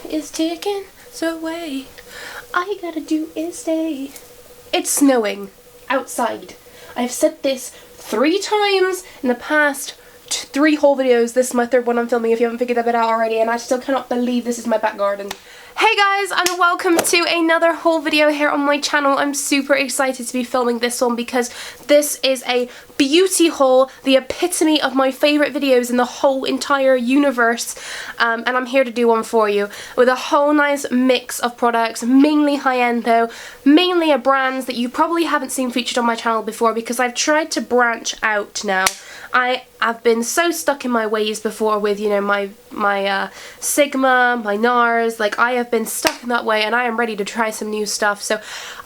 is ticking away. All you gotta do is stay. It's snowing outside. I've said this 3 times in the past 3 whole videos. This is my 3rd one I'm filming if you haven't figured that bit out already, and I still cannot believe this is my back garden. Hey guys, and welcome to another haul video here on my channel. I'm super excited to be filming this one because this is a beauty haul, the epitome of my favourite videos in the whole entire universe, and I'm here to do one for you with a whole nice mix of products, mainly high-end though, mainly a brands that you probably haven't seen featured on my channel before because I've tried to branch out now. I've been so stuck in my ways before with, you know, my Sigma, my NARS, like I have been stuck in that way and I am ready to try some new stuff. So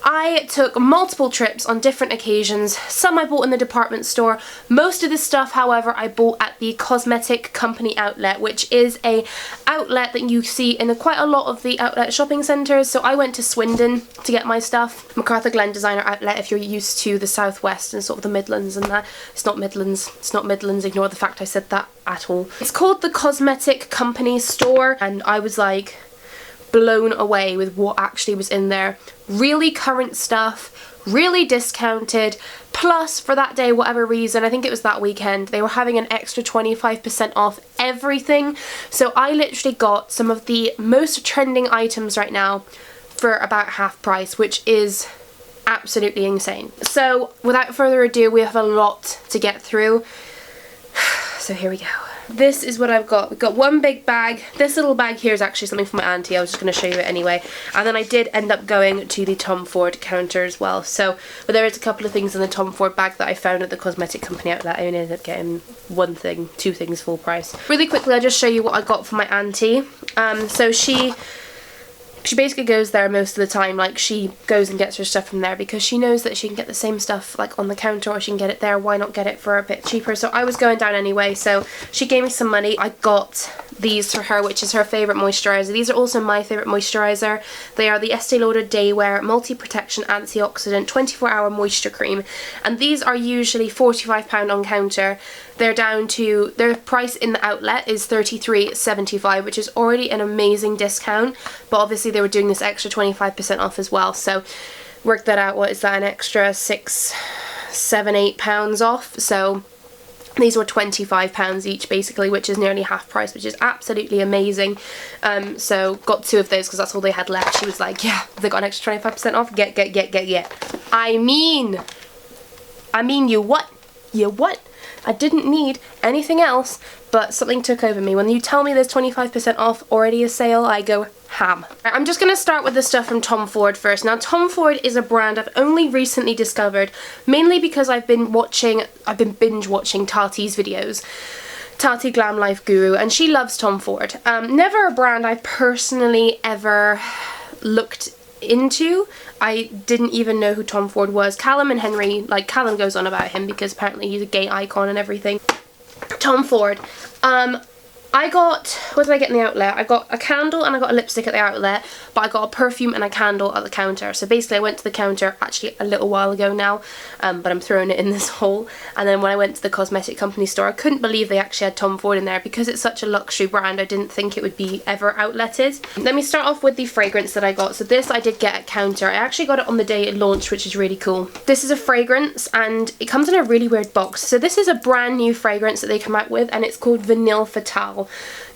I took multiple trips on different occasions. Some I bought in the department store. Most of this stuff, however, I bought at the Cosmetic Company outlet, which is a outlet that you see in quite a lot of the outlet shopping centres. So I went to Swindon to get my stuff. MacArthur Glen Designer Outlet if you're used to the Southwest and sort of the Midlands and that. It's not Midlands. It's not Midlands. Ignore the fact I said that at all. It's called the Cosmetic Company store and I was like blown away with what actually was in there. Really current stuff, really discounted, plus for that day, whatever reason, I think it was that weekend, they were having an extra 25% off everything. So I literally got some of the most trending items right now for about half price, which is absolutely insane. So without further ado, we have a lot to get through. So here we go. This is what I've got. We've got one big bag. This little bag here is actually something for my auntie. I was just going to show you it anyway. And then I did end up going to the Tom Ford counter as well. So, but there is a couple of things in the Tom Ford bag that I found at the Cosmetic Company outlet. I only ended up getting 1 thing, 2 things full price. Really quickly, I'll just show you what I got for my auntie. So she basically goes there most of the time, like she goes and gets her stuff from there because she knows that she can get the same stuff like on the counter or she can get it there. Why not get it for a bit cheaper? So I was going down anyway, so she gave me some money. I got these for her, which is her favourite moisturiser. These are also my favourite moisturiser. They are the Estee Lauder Day Wear Multi-Protection Antioxidant 24-Hour Moisture Cream, and these are usually £45 on counter. They're down to, their price in the outlet is $33.75, which is already an amazing discount, but obviously they were doing this extra 25% off as well, so work that out, what is that, an extra £6, £7, £8 off, so these were £25 each basically, which is nearly half price, which is absolutely amazing. So got 2 of those because that's all they had left. She was like, yeah, they got an extra 25% off, get. I mean, you what? I didn't need anything else, but something took over me. When you tell me there's 25% off, already a sale, I go ham. I'm just going to start with the stuff from Tom Ford first. Now, Tom Ford is a brand I've only recently discovered, mainly because I've been binge watching Tati's videos. Tati Glam Life Guru, and she loves Tom Ford. Never a brand I've personally ever looked into. I didn't even know who Tom Ford was. Callum and Henry, like Callum goes on about him because apparently he's a gay icon and everything. Tom Ford. I got, what did I get in the outlet? I got a candle and I got a lipstick at the outlet, but I got a perfume and a candle at the counter. So basically I went to the counter actually a little while ago now, but I'm throwing it in this haul. And then when I went to the Cosmetic Company store, I couldn't believe they actually had Tom Ford in there because it's such a luxury brand. I didn't think it would be ever outletted. Let me start off with the fragrance that I got. So this I did get at counter. I actually got it on the day it launched, which is really cool. This is a fragrance and it comes in a really weird box. So this is a brand new fragrance that they come out with and it's called Vanille Fatale.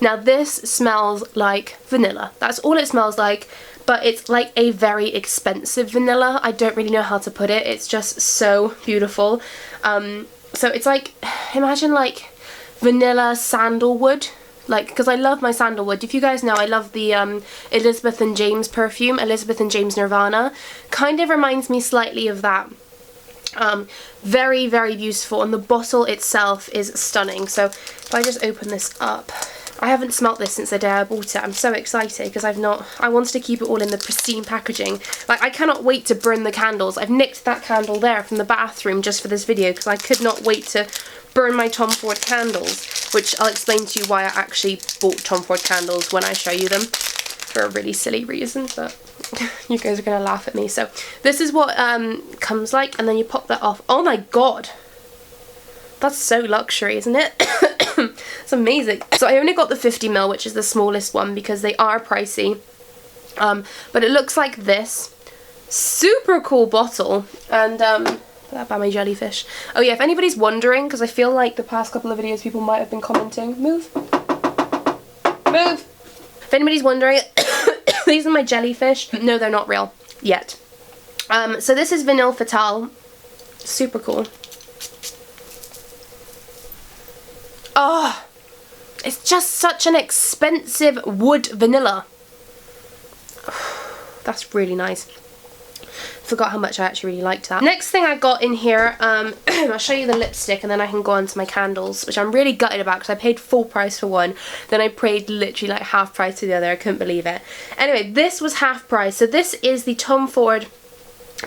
Now this smells like vanilla. That's all it smells like, but it's like a very expensive vanilla. I don't really know how to put it. It's just so beautiful. So it's like, imagine like vanilla sandalwood. Like, because I love my sandalwood. If you guys know, I love the Elizabeth and James perfume, Elizabeth and James Nirvana. Kind of reminds me slightly of that. Very, very beautiful, and the bottle itself is stunning. So if I just open this up, I haven't smelt this since the day I bought it. I'm so excited because I wanted to keep it all in the pristine packaging. Like, I cannot wait to burn the candles. I've nicked that candle there from the bathroom just for this video because I could not wait to burn my Tom Ford candles, which I'll explain to you why I actually bought Tom Ford candles when I show you them for a really silly reason, but you guys are gonna laugh at me. So this is what comes like, and then you pop that off. Oh my god, that's so luxury, isn't it? It's amazing. So I only got the 50ml, which is the smallest one, because they are pricey. But it looks like this. Super cool bottle. And that by my jellyfish. Oh yeah, if anybody's wondering, because I feel like the past couple of videos people might have been commenting. Move. Move. If anybody's wondering, these are my jellyfish. No, they're not real yet. So this is Vanille Fatale. Super cool. Oh, it's just such an expensive wood vanilla. That's really nice. Forgot how much I actually really liked that. Next thing I got in here, I'll show you the lipstick and then I can go on to my candles, which I'm really gutted about because I paid full price for one, then I paid literally like half price for the other. I couldn't believe it. Anyway, this was half price. So this is the Tom Ford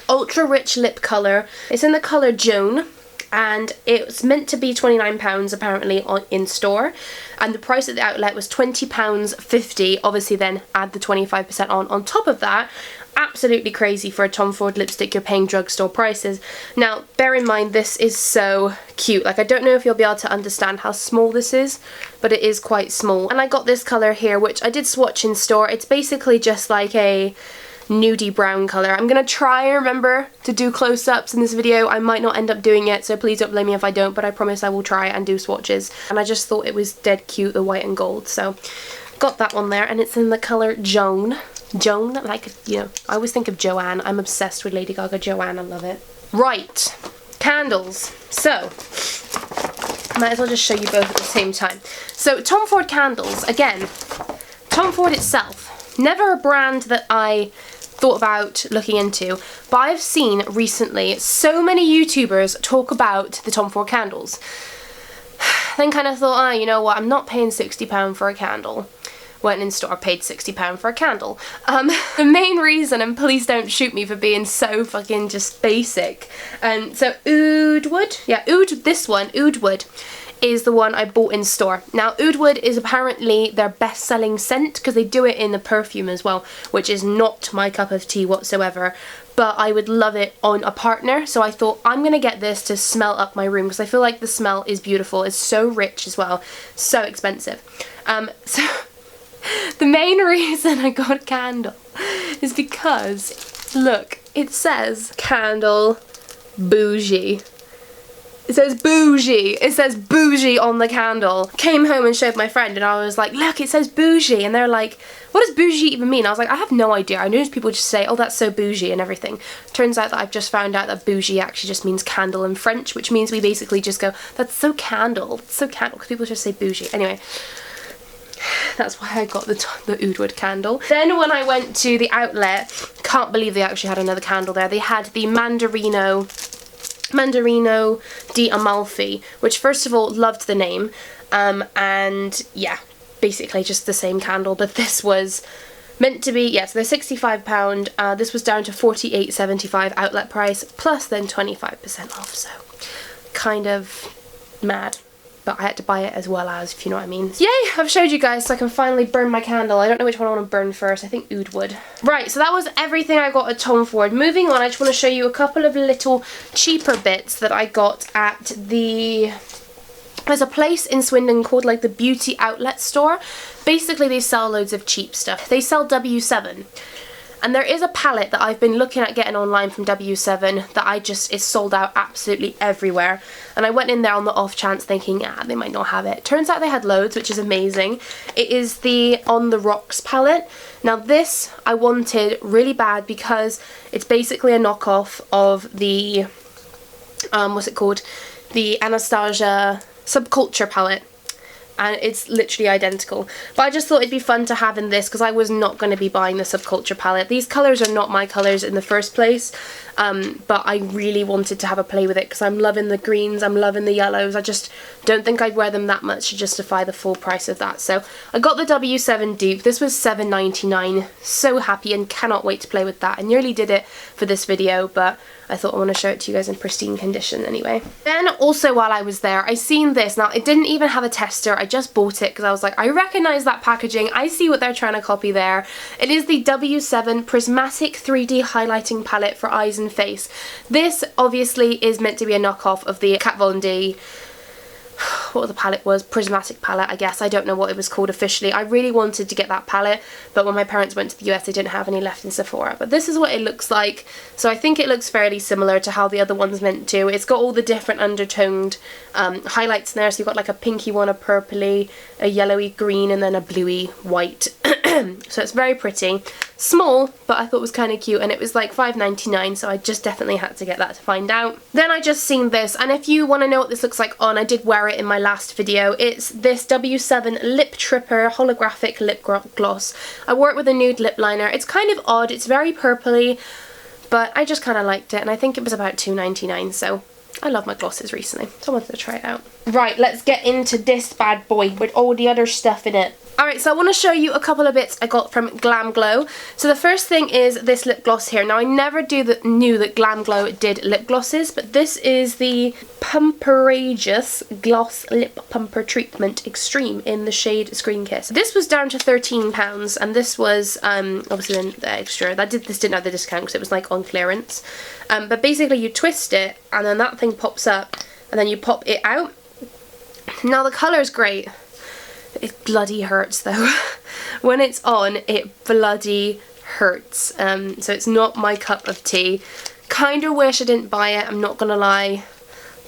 Ultra Rich Lip Colour. It's in the colour Joan. And it's meant to be £29 apparently in store, and the price at the outlet was £20.50. Obviously then add the 25% on top of that. Absolutely crazy for a Tom Ford lipstick. You're paying drugstore prices. Now bear in mind, this is so cute. Like, I don't know if you'll be able to understand how small this is, but it is quite small. And I got this colour here, which I did swatch in store. It's basically just like a nudie brown colour. I'm gonna try and remember to do close-ups in this video. I might not end up doing it, so please don't blame me if I don't, but I promise I will try and do swatches. And I just thought it was dead cute, the white and gold, so got that one there, and it's in the colour Joan. Joan, like, you know, I always think of Joanne. I'm obsessed with Lady Gaga Joanne, I love it. Right, candles. So, might as well just show you both at the same time. So, Tom Ford candles, again, Tom Ford itself, never a brand that I thought about looking into, but I've seen recently so many YouTubers talk about the Tom Ford candles. Then kind of thought, ah, you know what, I'm not paying £60 for a candle. Went in store, paid £60 for a candle. The main reason, and please don't shoot me for being so fucking just basic, so Oud Wood, yeah, Oud, this one, Oud Wood, is the one I bought in store. Now, Oud Wood is apparently their best-selling scent because they do it in the perfume as well, which is not my cup of tea whatsoever, but I would love it on a partner, so I thought I'm gonna get this to smell up my room because I feel like the smell is beautiful. It's so rich as well, so expensive. So the main reason I got a candle is because, look, it says candle bougie. It says bougie. It says bougie on the candle. Came home and showed my friend and I was like, look, it says bougie. And they're like, what does bougie even mean? I was like, I have no idea. I know people just say, oh, that's so bougie and everything. Turns out that I've just found out that bougie actually just means candle in French, which means we basically just go, that's so candle. It's so candle, because people just say bougie. Anyway, that's why I got the Oud Wood candle. Then when I went to the outlet, can't believe they actually had another candle there. They had the Mandarino di Amalfi, which first of all, loved the name, and yeah, basically just the same candle, but this was meant to be, yes, they're £65, this was down to £48.75 outlet price, plus then 25% off, so kind of mad. But I had to buy it as well as, if you know what I mean. Yay! I've showed you guys so I can finally burn my candle. I don't know which one I want to burn first. I think Oud Wood. Right, so that was everything I got at Tom Ford. Moving on, I just want to show you a couple of little cheaper bits that I got at the... There's a place in Swindon called like the Beauty Outlet Store. Basically, they sell loads of cheap stuff. They sell W7. And there is a palette that I've been looking at getting online from W7 that is sold out absolutely everywhere. And I went in there on the off chance thinking, ah, they might not have it. Turns out they had loads, which is amazing. It is the On the Rocks palette. Now this I wanted really bad because it's basically a knockoff of the, what's it called? The Anastasia Subculture palette. And it's literally identical. But I just thought it'd be fun to have in this because I was not going to be buying the Subculture palette. These colours are not my colours in the first place, but I really wanted to have a play with it because I'm loving the greens, I'm loving the yellows. I just don't think I'd wear them that much to justify the full price of that. So I got the W7 dupe. This was $7.99. So happy and cannot wait to play with that. I nearly did it for this video, but I thought I want to show it to you guys in pristine condition anyway. Then also while I was there, I seen this. Now it didn't even have a tester. I just bought it because I was like, I recognize that packaging. I see what they're trying to copy there. It is the W7 Prismatic 3D Highlighting Palette for eyes and face. This obviously is meant to be a knockoff of the Kat Von D. what the palette was, prismatic palette I guess, I don't know what it was called officially. I really wanted to get that palette, but when my parents went to the US they didn't have any left in Sephora. But this is what it looks like, so I think it looks fairly similar to how the other one's meant to. It's got all the different undertoned highlights in there, so you've got like a pinky one, a purpley, a yellowy green, and then a bluey white. So it's very pretty. Small, but I thought it was kind of cute, and it was like $5.99, so I just definitely had to get that to find out. Then I just seen this, and if you want to know what this looks like on, I did wear it in my last video. It's this W7 Lip Tripper holographic lip gloss. I wore it with a nude lip liner. It's kind of odd, it's very purpley, but I just kind of liked it, and I think it was about $2.99, so I love my glosses recently, so I wanted to try it out. Right, let's get into this bad boy with all the other stuff in it. Alright, so I want to show you a couple of bits I got from Glam Glow. So the first thing is this lip gloss here. Now I never knew that Glam Glow did lip glosses, but this is the Pumperageous Gloss Lip Pumper Treatment Extreme in the shade Screen Kiss. This was down to £13, and this was obviously the extra. This didn't have the discount because it was like on clearance. But basically you twist it, and then that thing pops up, and then you pop it out. Now the colour's great. It bloody hurts though. When it's on, it bloody hurts. So it's not my cup of tea. Kinda wish I didn't buy it, I'm not gonna lie.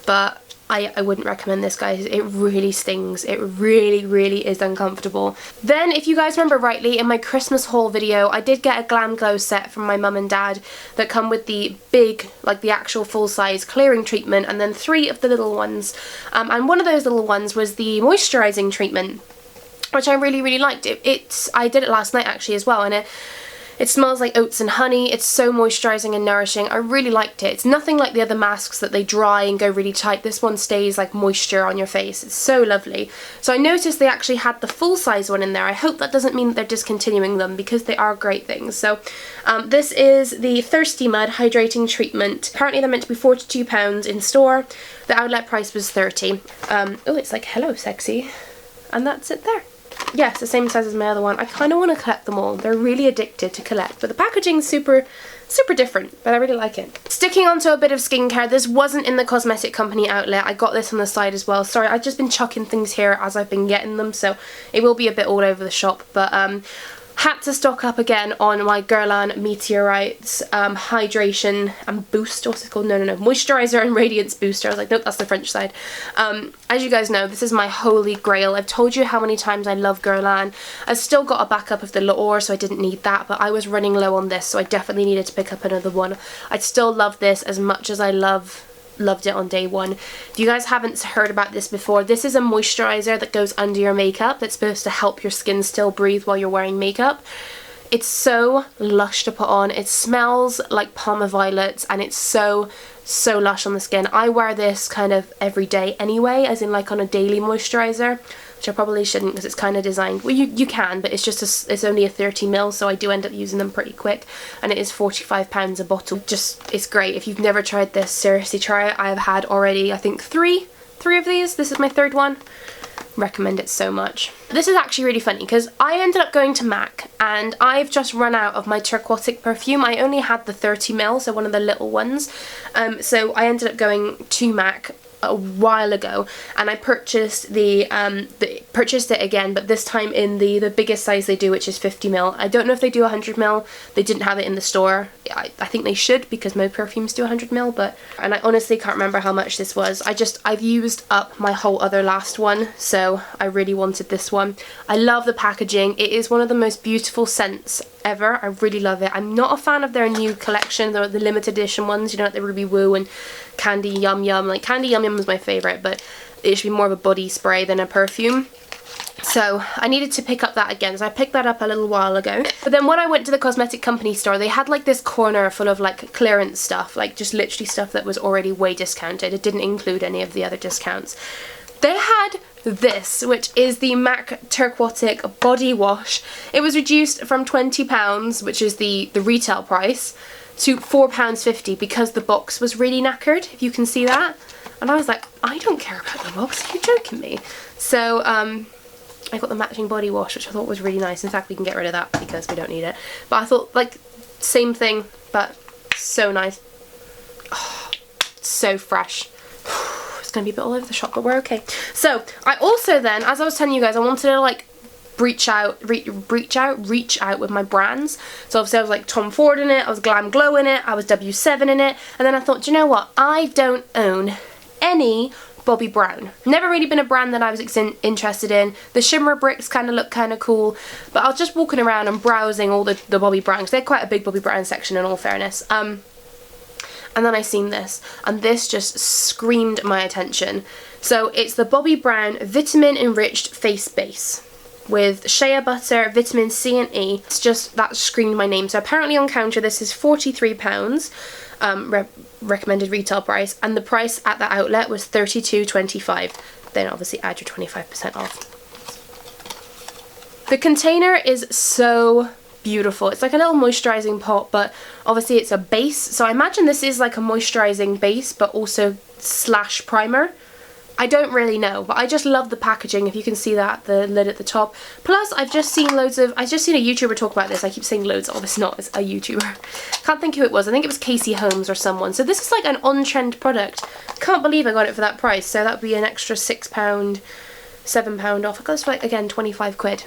But I wouldn't recommend this, guys. It really stings. It really, really is uncomfortable. Then, if you guys remember rightly, in my Christmas haul video, I did get a Glam Glow set from my mum and dad that come with the big, like the actual full-size clearing treatment, and then 3 of the little ones. And one of those little ones was the moisturising treatment, which I really, really liked. I did it last night actually as well, and it smells like oats and honey. It's so moisturising and nourishing. I really liked it. It's nothing like the other masks that they dry and go really tight. This one stays like moisture on your face. It's so lovely. So I noticed they actually had the full-size one in there. I hope that doesn't mean that they're discontinuing them, because they are great things. So this is the Thirsty Mud Hydrating Treatment. Apparently they're meant to be £42 in store. The outlet price was $30. Oh, it's like hello sexy. And that's it there. Yes, the same size as my other one. I kind of want to collect them all. They're really addicted to collect, but the packaging's super different, but I really like it. Sticking on to a bit of skincare, this wasn't in the cosmetic company outlet. I got this on the side as well. Sorry, I've just been chucking things here as I've been getting them, so it will be a bit all over the shop, but had to stock up again on my Guerlain Meteorites hydration and boost, what's it called? No, moisturizer and radiance booster. I was like, nope, that's the French side. As you guys know, this is my holy grail. I've told you how many times I love Guerlain. I've still got a backup of the L'Or, so I didn't need that, but I was running low on this, so I definitely needed to pick up another one. I still love this as much as I loved it on day one. If you guys haven't heard about this before, this is a moisturizer that goes under your makeup that's supposed to help your skin still breathe while you're wearing makeup. It's so lush to put on. It smells like Palmer Violets, and it's so lush on the skin. I wear this kind of every day anyway, as in like on a daily moisturizer, which I probably shouldn't because it's kind of designed, well you can, but it's just it's only a 30ml, so I do end up using them pretty quick, and it is £45 a bottle. It's great. If you've never tried this, seriously try it. I have had already I think three of these. This is my 3rd one. Recommend it so much. This is actually really funny because I ended up going to MAC, and I've just run out of my Turquotic perfume. I only had the 30ml, so one of the little ones, so I ended up going to MAC a while ago, and I purchased purchased it again, but this time in the biggest size they do, which is 50ml. I don't know if they do 100ml. They didn't have it in the store. I think they should, because most perfumes do 100ml, and I honestly can't remember how much this was. I've used up my whole other last one, so I really wanted this one. I love the packaging. It is one of the most beautiful scents ever. I really love it. I'm not a fan of their new collection, the limited edition ones, you know, like the Ruby Woo and Candy Yum Yum. Like Candy Yum Yum was my favourite, but it should be more of a body spray than a perfume. So I needed to pick up that again, so I picked that up a little while ago. But then when I went to the cosmetic company store, they had like this corner full of like clearance stuff, like just literally stuff that was already way discounted. It didn't include any of the other discounts. They had this, which is the MAC Turquotic Body Wash. It was reduced from £20, which is the retail price, to £4.50 because the box was really knackered, if you can see that. And I was like, I don't care about the box, are you joking me? So I got the matching body wash, which I thought was really nice. In fact, we can get rid of that because we don't need it. But I thought, like, same thing, but so nice. Oh, so fresh. it's going to be a bit all over the shop, but we're okay. So I also then, as I was telling you guys, I wanted to like reach out with my brands. So obviously I was like Tom Ford in it, I was Glam Glow in it, I was W7 in it, and then I thought, do you know what, I don't own any Bobbi Brown. Never really been a brand that I was interested in. The shimmer bricks kind of look kind of cool, but I was just walking around and browsing all the Bobbi Brown, because they're quite a big Bobbi Brown section in all fairness. And then I seen this, and this just screamed my attention. So it's the Bobbi Brown Vitamin Enriched Face Base with shea butter, vitamin C and E. It's just, that screamed my name. So apparently on counter this is £43, recommended retail price, and the price at the outlet was £32.25. Then obviously add your 25% off. The container is so beautiful. It's like a little moisturizing pot, but obviously it's a base, so I imagine this is like a moisturizing base but also slash primer. I don't really know, but I just love the packaging. If you can see that, the lid at the top. Plus, I've just seen a YouTuber talk about this. I keep saying loads, oh, it's not, it's a YouTuber. Can't think who it was. I think it was Casey Holmes or someone. So this is like an on-trend product. Can't believe I got it for that price. So that would be an extra £6, £7 off. I got this for like, again, 25 quid.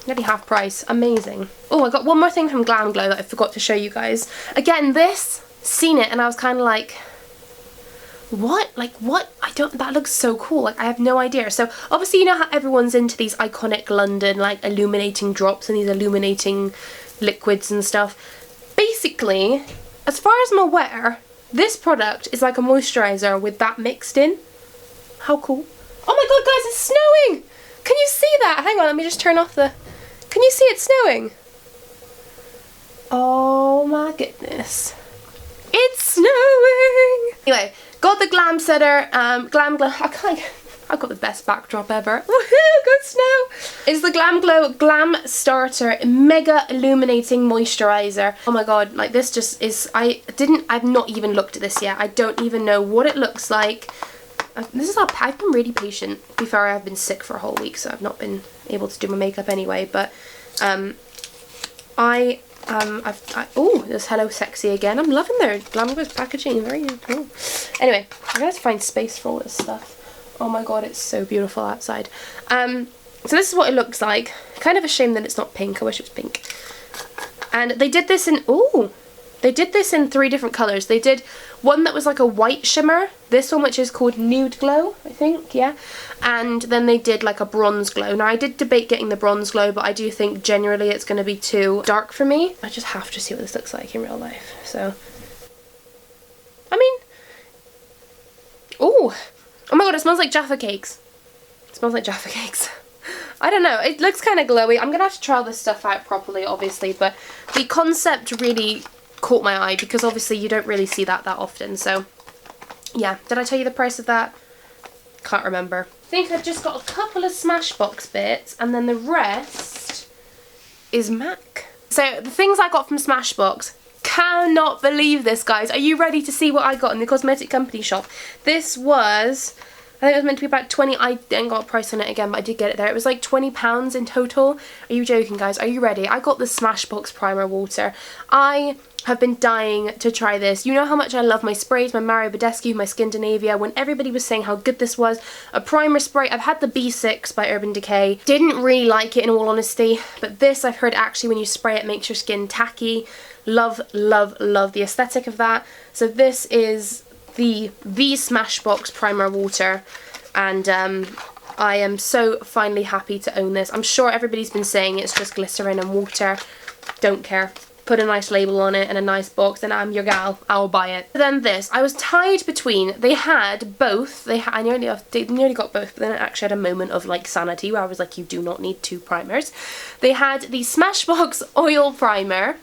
Nearly half price. Amazing. Oh, I got one more thing from Glam Glow that I forgot to show you guys. Again, this, seen it, and I was kind of like, what? Like, what? That looks so cool. Like, I have no idea. So obviously you know how everyone's into these iconic London like illuminating drops and these illuminating liquids and stuff. Basically, as far as I'm aware, this product is like a moisturizer with that mixed in. How cool. Oh my god, guys, it's snowing! Can you see that? Hang on, let me just turn off the... Can you see it snowing? Oh my goodness. It's snowing! Anyway, got the Glam Setter, Glam Glow, I've got the best backdrop ever. Woohoo, good snow! It's the Glam Glow Glam Starter Mega Illuminating Moisturizer. Oh my god, like this just is, I've not even looked at this yet. I don't even know what it looks like. I've been really patient. To be fair, I've been sick for a whole week, so I've not been able to do my makeup anyway, but oh, there's Hello Sexy again. I'm loving their Glam Glow's packaging, very cool. Anyway, I gotta find space for all this stuff. Oh my god, it's so beautiful outside. So this is what it looks like. Kind of a shame that it's not pink. I wish it was pink. And they did this in, they did this in 3 different colours. They did one that was like a white shimmer, this one which is called Nude Glow, I think, yeah. And then they did like a bronze glow. Now I did debate getting the bronze glow, but I do think generally it's going to be too dark for me. I just have to see what this looks like in real life, so. I mean, oh my god, it smells like Jaffa Cakes. It smells like Jaffa Cakes. I don't know, it looks kind of glowy. I'm going to have to try this stuff out properly, obviously, but the concept really caught my eye because obviously you don't really see that often. So yeah, did I tell you the price of that? Can't remember. I think I've just got a couple of Smashbox bits and then the rest is MAC. So the things I got from Smashbox, cannot believe this, guys. Are you ready to see what I got in the cosmetic company shop? This was, I think it was meant to be about 20, I didn't got a price on it again, but I did get it there. It was like £20 in total. Are you joking, guys? Are you ready? I got the Smashbox Primer Water. I have been dying to try this. You know how much I love my sprays, my Mario Badescu, my Skindinavia. When everybody was saying how good this was, a primer spray, I've had the B6 by Urban Decay. Didn't really like it in all honesty, but this I've heard actually when you spray it makes your skin tacky. Love, love, love the aesthetic of that. So this is the Smashbox Primer Water, and I am so finally happy to own this. I'm sure everybody's been saying it's just glycerin and water. Don't care. Put a nice label on it and a nice box and I'm your gal, I'll buy it. Then this, I was tied between, they had both, they nearly got both, but then I actually had a moment of like sanity where I was like, you do not need 2 primers. They had the Smashbox Oil Primer,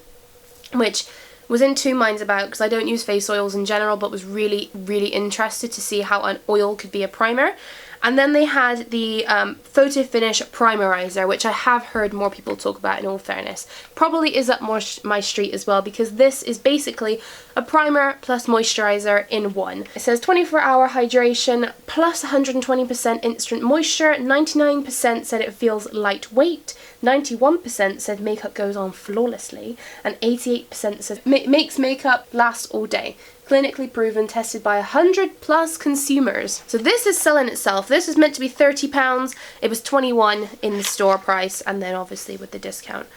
which was in 2 minds about because I don't use face oils in general, but was really, really interested to see how an oil could be a primer. And then they had the Photo Finish Primerizer, which I have heard more people talk about in all fairness. Probably is up my street as well, because this is basically a primer plus moisturizer in one. It says 24-hour hydration plus 120% instant moisture, 99% said it feels lightweight, 91% said makeup goes on flawlessly, and 88% said makes makeup last all day. Clinically proven, tested by 100+ consumers. So this is selling itself. This is meant to be £30. It was 21 in the store price, and then obviously with the discount.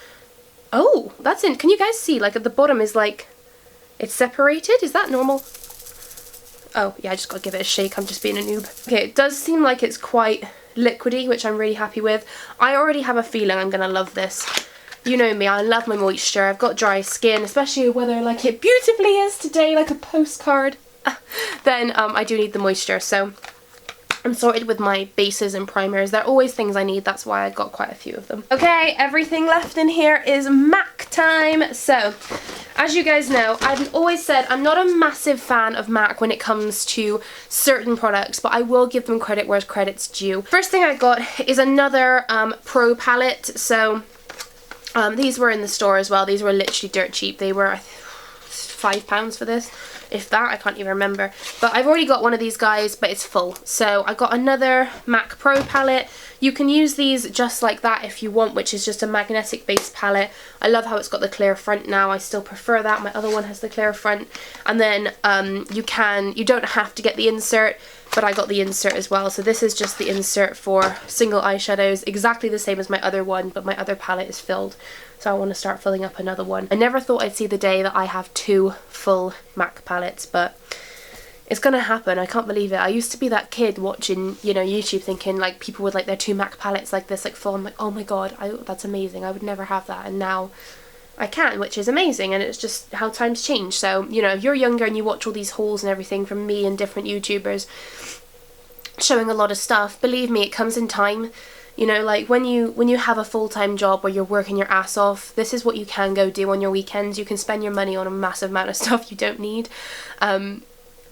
Oh, that's in. Can you guys see? Like at the bottom is like, it's separated. Is that normal? Oh yeah, I just gotta give it a shake. I'm just being a noob. Okay, it does seem like it's quite liquidy, which I'm really happy with. I already have a feeling I'm gonna love this. You know me, I love my moisture. I've got dry skin, especially weather like it beautifully is today, like a postcard. Then I do need the moisture, so I'm sorted with my bases and primers. They're always things I need, that's why I got quite a few of them. Okay, everything left in here is MAC time. So, as you guys know, I've always said I'm not a massive fan of MAC when it comes to certain products, but I will give them credit where credit's due. First thing I got is another Pro palette. So, these were in the store as well. These were literally dirt cheap. They were £5 for this. If that, I can't even remember. But I've already got one of these guys, but it's full. So I got another MAC Pro palette. You can use these just like that if you want, which is just a magnetic based palette. I love how it's got the clear front now. I still prefer that. My other one has the clear front. And then you don't have to get the insert, but I got the insert as well. So this is just the insert for single eyeshadows, exactly the same as my other one, but my other palette is filled. So I want to start filling up another one. I never thought I'd see the day that I have 2 full MAC palettes, but it's gonna happen. I can't believe it. I used to be that kid watching, you know, YouTube thinking like people would like their 2 MAC palettes like this, like full. I'm like, oh my god, that's amazing. I would never have that, and now I can, which is amazing, and it's just how times change. So, you know, if you're younger and you watch all these hauls and everything from me and different YouTubers showing a lot of stuff, believe me, it comes in time. You know, like when you have a full-time job where you're working your ass off, this is what you can go do on your weekends. You can spend your money on a massive amount of stuff you don't need. And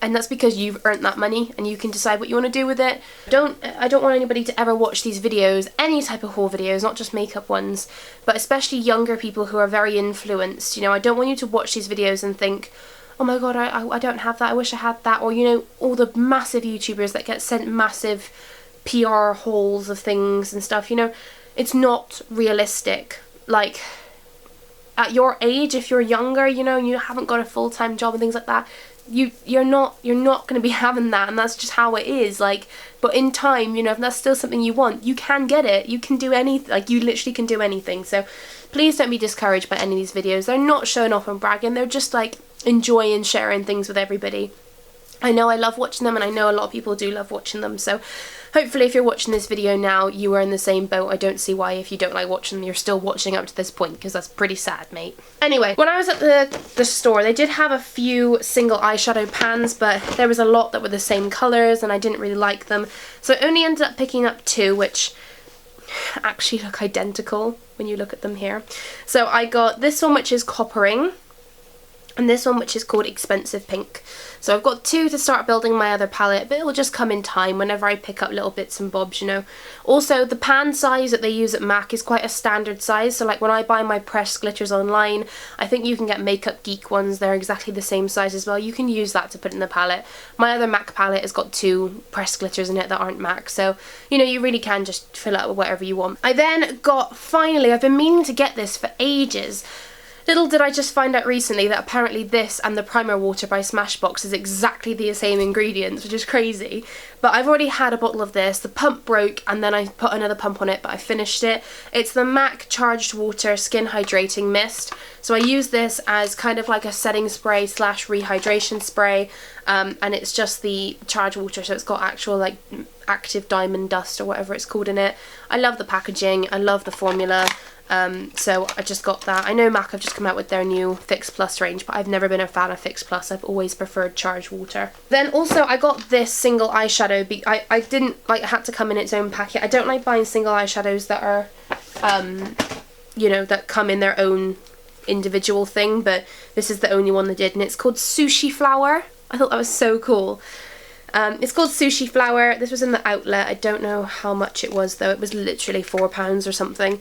that's because you've earned that money and you can decide what you want to do with it. I don't want anybody to ever watch these videos, any type of haul videos, not just makeup ones, but especially younger people who are very influenced. You know, I don't want you to watch these videos and think, oh my god, I don't have that, I wish I had that. Or, you know, all the massive YouTubers that get sent massive PR hauls of things and stuff, you know, it's not realistic. Like, at your age, if you're younger, you know, you haven't got a full-time job and things like that, you're not going to be having that, and that's just how it is. Like, but in time, you know, if that's still something you want, you can get it. You can do anything. Like, you literally can do anything. So please don't be discouraged by any of these videos. They're not showing off and bragging. They're just like enjoying sharing things with everybody. I know I love watching them, and I know a lot of people do love watching them, so hopefully if you're watching this video now, you are in the same boat. I don't see why, if you don't like watching them, you're still watching up to this point, because that's pretty sad, mate. Anyway, when I was at the store, they did have a few single eyeshadow pans, but there was a lot that were the same colours, and I didn't really like them. So I only ended up picking up 2, which actually look identical when you look at them here. So I got this one, which is Coppering, and this one, which is called Expensive Pink. So I've got 2 to start building my other palette, but it'll just come in time whenever I pick up little bits and bobs, you know. Also, the pan size that they use at MAC is quite a standard size, so like when I buy my pressed glitters online, I think you can get Makeup Geek ones, they're exactly the same size as well. You can use that to put in the palette. My other MAC palette has got 2 pressed glitters in it that aren't MAC, so, you know, you really can just fill it up with whatever you want. I then got, finally, I've been meaning to get this for ages. Little did I just find out recently that apparently this and the primer water by Smashbox is exactly the same ingredients, which is crazy. But I've already had a bottle of this. The pump broke and then I put another pump on it, but I finished it. It's the MAC Charged Water Skin Hydrating Mist. So I use this as kind of like a setting spray slash rehydration spray, and it's just the charged water, so it's got actual like active diamond dust or whatever it's called in it. I love the packaging, I love the formula. So I just got that. I know MAC have just come out with their new Fix Plus range, but I've never been a fan of Fix Plus. I've always preferred charged water. Then also I got this single eyeshadow. I didn't like, it had to come in its own packet. I don't like buying single eyeshadows that are, you know, that come in their own individual thing, but this is the only one that did, and it's called Sushi Flower. I thought that was so cool. It's called Sushi Flower. This was in the outlet. I don't know how much it was though. It was literally £4 or something.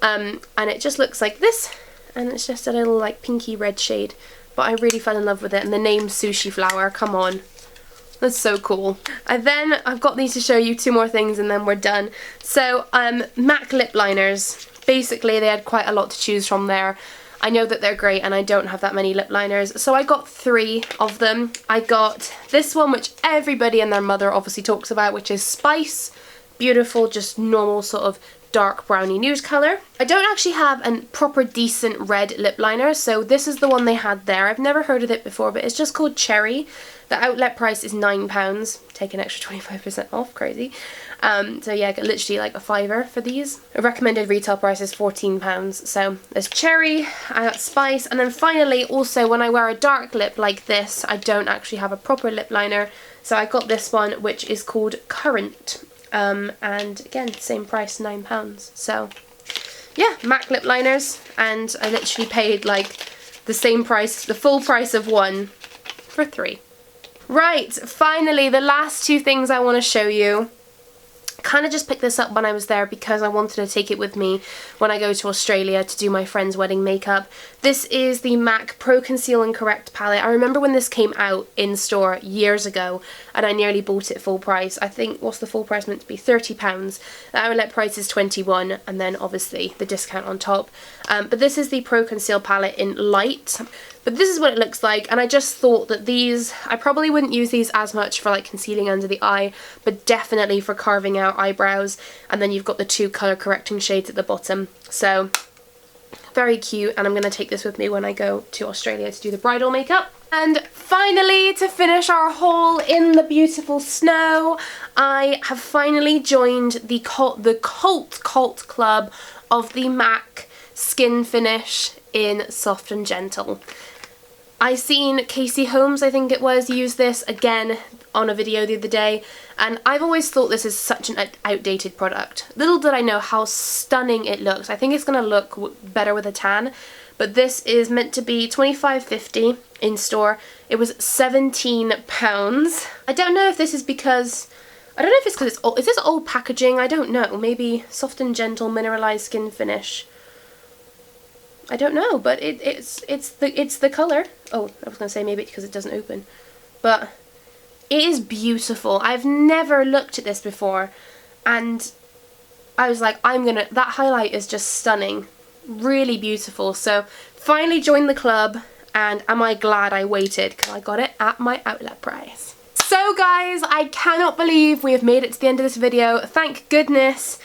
And it just looks like this, and it's just a little like pinky red shade, but I really fell in love with it, and the name Sushi Flower, come on, that's so cool. I've got these to show you, 2 more things and then we're done. So MAC lip liners, basically they had quite a lot to choose from there. I know that they're great and I don't have that many lip liners, so I got 3 of them. I got this one, which everybody and their mother obviously talks about, which is Spice. Beautiful, just normal sort of dark brownie nude colour. I don't actually have a proper decent red lip liner, so this is the one they had there. I've never heard of it before, but it's just called Cherry. The outlet price is £9, take an extra 25% off, crazy. So yeah, I got literally like a £5 for these. A recommended retail price is £14. So there's Cherry, I got Spice, and then finally also when I wear a dark lip like this, I don't actually have a proper lip liner, so I got this one, which is called Current. And again, same price, £9. So yeah, MAC lip liners, and I literally paid like the same price, the full price of one for 3. Right, finally the last 2 things I want to show you. Kind of just picked this up when I was there because I wanted to take it with me when I go to Australia to do my friend's wedding makeup. This is the MAC Pro Conceal and Correct palette. I remember when this came out in store years ago and I nearly bought it full price. I think, what's the full price meant to be? £30. The outlet price is £21, and then obviously the discount on top. But this is the Pro Conceal palette in light. But this is what it looks like, and I just thought that these, I probably wouldn't use these as much for like concealing under the eye, but definitely for carving out eyebrows. And then you've got the 2 colour correcting shades at the bottom. So very cute, and I'm going to take this with me when I go to Australia to do the bridal makeup. And finally, to finish our haul in the beautiful snow, I have finally joined the cult club of the MAC Skin Finish in Soft and Gentle. I seen Casey Holmes, I think it was, use this again on a video the other day, and I've always thought this is such an outdated product. Little did I know how stunning it looks. I think it's going to look better with a tan, but this is meant to be $25.50 in store. It was £17. I don't know if this is because, I don't know if it's because it's old. Is this old packaging? I don't know. Maybe Soft and Gentle Mineralized Skin Finish. I don't know, but it's the colour. Oh, I was going to say maybe because it doesn't open. But it is beautiful. I've never looked at this before, and I was like, that highlight is just stunning. Really beautiful. So finally joined the club, and am I glad I waited, because I got it at my outlet price. So guys, I cannot believe we have made it to the end of this video. Thank goodness.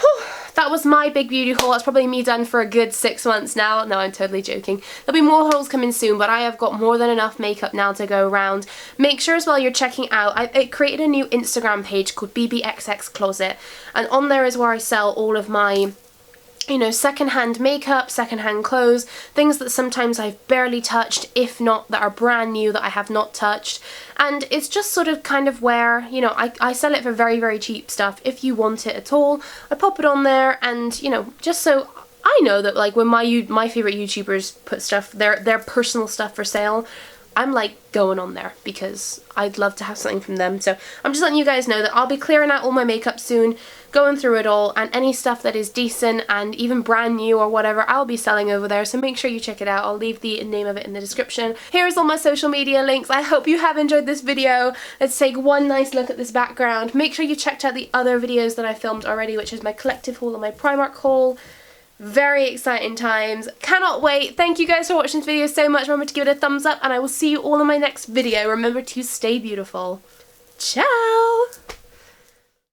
Whew. That was my big beauty haul. That's probably me done for a good 6 months now. No, I'm totally joking. There'll be more hauls coming soon, but I have got more than enough makeup now to go around. Make sure as well you're checking out, I created a new Instagram page called BBXX Closet, and on there is where I sell all of my, you know, secondhand makeup, secondhand clothes, things that sometimes I've barely touched, if not that are brand new that I have not touched. And it's just sort of kind of where, you know, I sell it for very, very cheap stuff. If you want it at all, I pop it on there, and, you know, just so I know that, like, when my favourite YouTubers put stuff, their personal stuff for sale, I'm like going on there because I'd love to have something from them. So I'm just letting you guys know that I'll be clearing out all my makeup soon, going through it all, and any stuff that is decent and even brand new or whatever, I'll be selling over there. So make sure you check it out. I'll leave the name of it in the description. Here's all my social media links. I hope you have enjoyed this video. Let's take one nice look at this background. Make sure you checked out the other videos that I filmed already, which is my collective haul and my Primark haul. Very exciting times. Cannot wait. Thank you guys for watching this video so much. Remember to give it a thumbs up, and I will see you all in my next video. Remember to stay beautiful. Ciao!